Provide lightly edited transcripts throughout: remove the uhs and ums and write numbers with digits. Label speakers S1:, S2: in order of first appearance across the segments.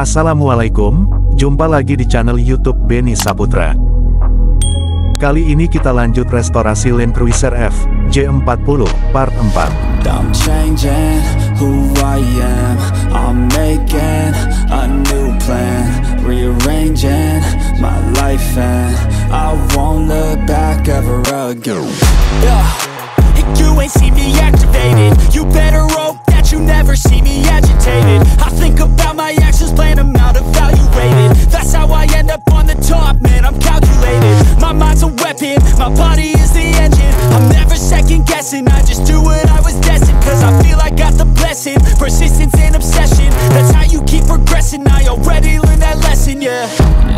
S1: Assalamualaikum, jumpa lagi di channel YouTube Beni Saputra. Kali ini kita lanjut restorasi LANDCRUISER F J40 part 4.
S2: I'm changing who I am, I'm making a new plan, rearranging my life and I won't look back ever again.
S3: You ain't see me activated, you better hope that you never see me agitated. I think about my actions, plan them out, evaluated. That's how I end up on the top, man, I'm calculated. My mind's a weapon, my body is the engine. I'm never second guessing, I just do what I was destined. Cause I feel I got the blessing, persistence and obsession. That's how you keep progressing, I already learned that lesson, yeah.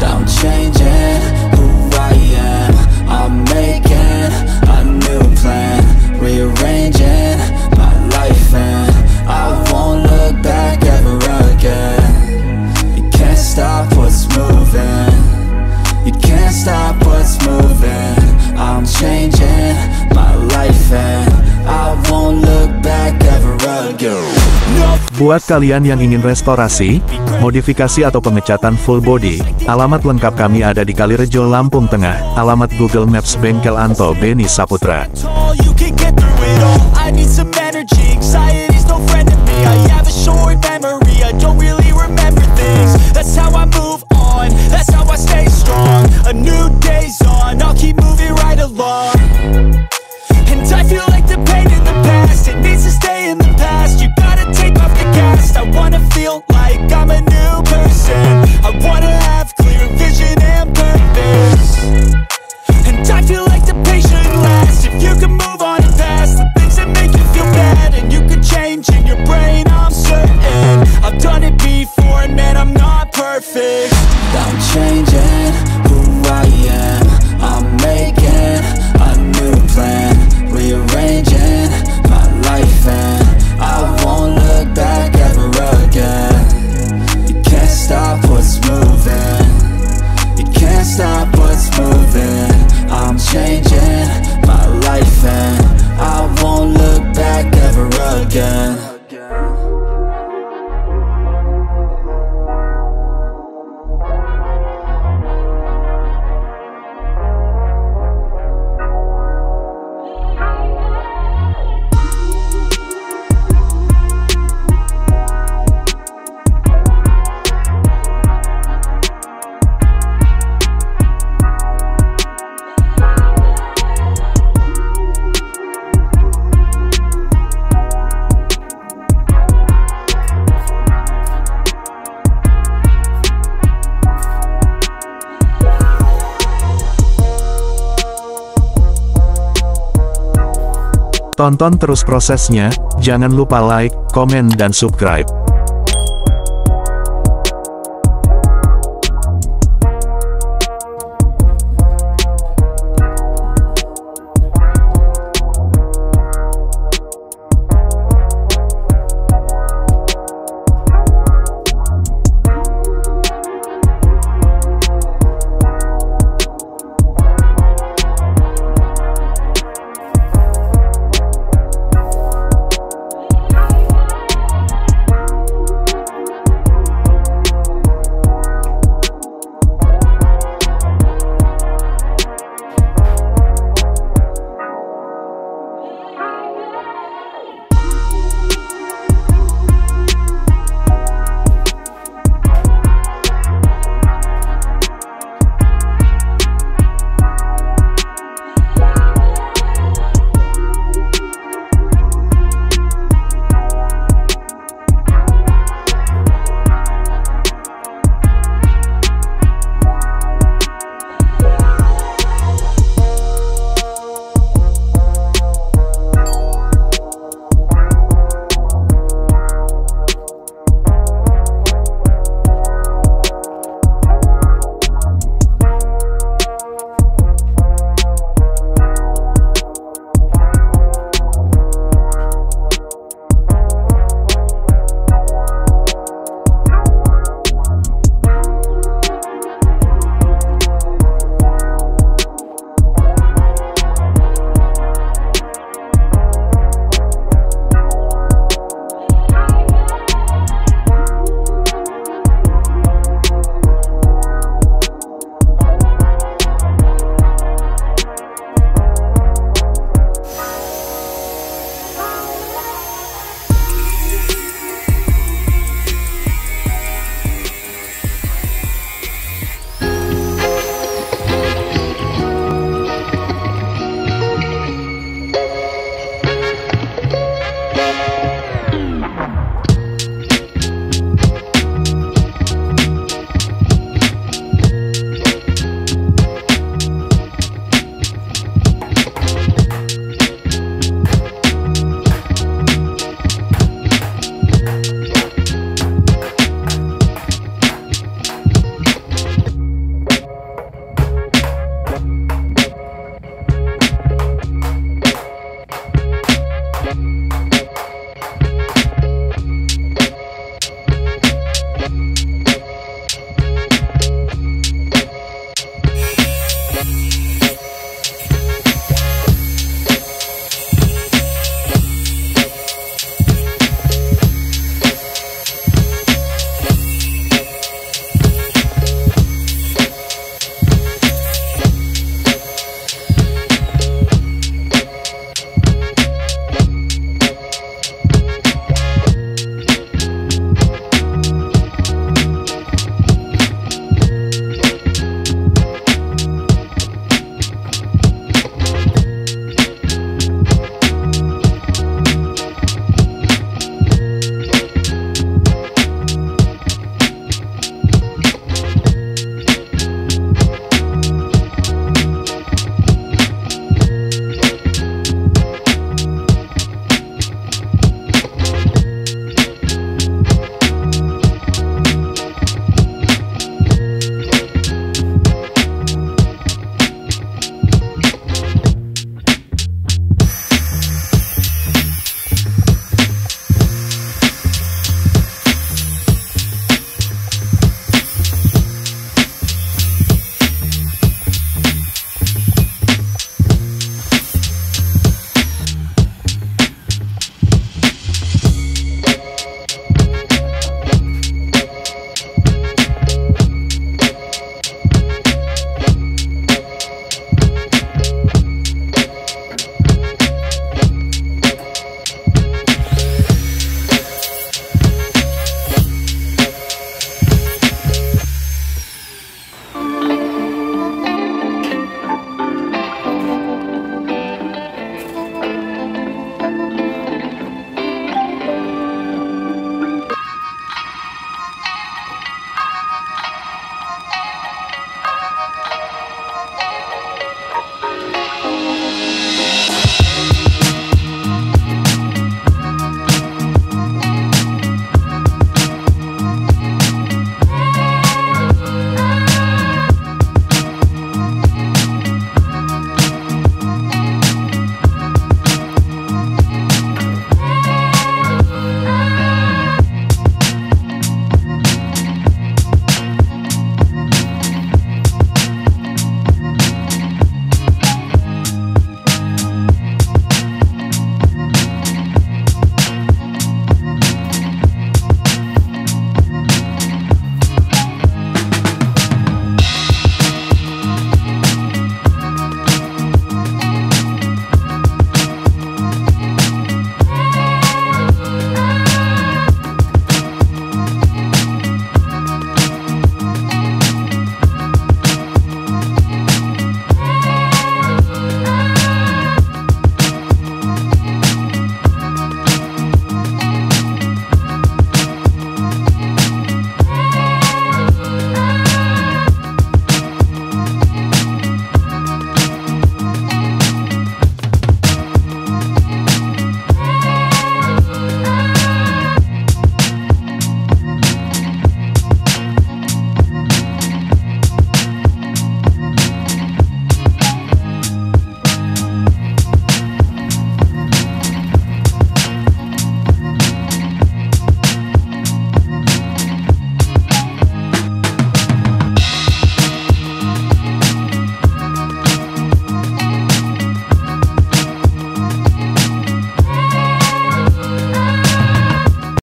S2: I'm changing who I am, I'm making a new plan, rearranging my life and I won't look back ever again. You can't stop what's moving, you can't stop what's moving. I'm changing my life and I won't look back ever again.
S1: Buat kalian yang ingin restorasi, modifikasi atau pengecatan full body, alamat lengkap kami ada di Kalirejo, Lampung Tengah, alamat Google Maps bengkel Anto Beni Saputra.
S3: I feel like the pain in the past, it needs to stay in the past. You gotta take off the cast. I wanna feel like I'm a new person. I wanna have clear vision and purpose. And I feel like the pain shouldn't last. If you can move on and past the things that make you feel bad, and you can change in your brain, I'm certain. I've done it before and man, I'm not perfect.
S2: I'm changing who I am, I'm making a new plan, rearranging my life and I won't look back ever again. You can't stop what's moving, you can't stop what's moving. I'm changing my life and I won't look back ever again.
S1: Tonton terus prosesnya, jangan lupa like, komen dan subscribe.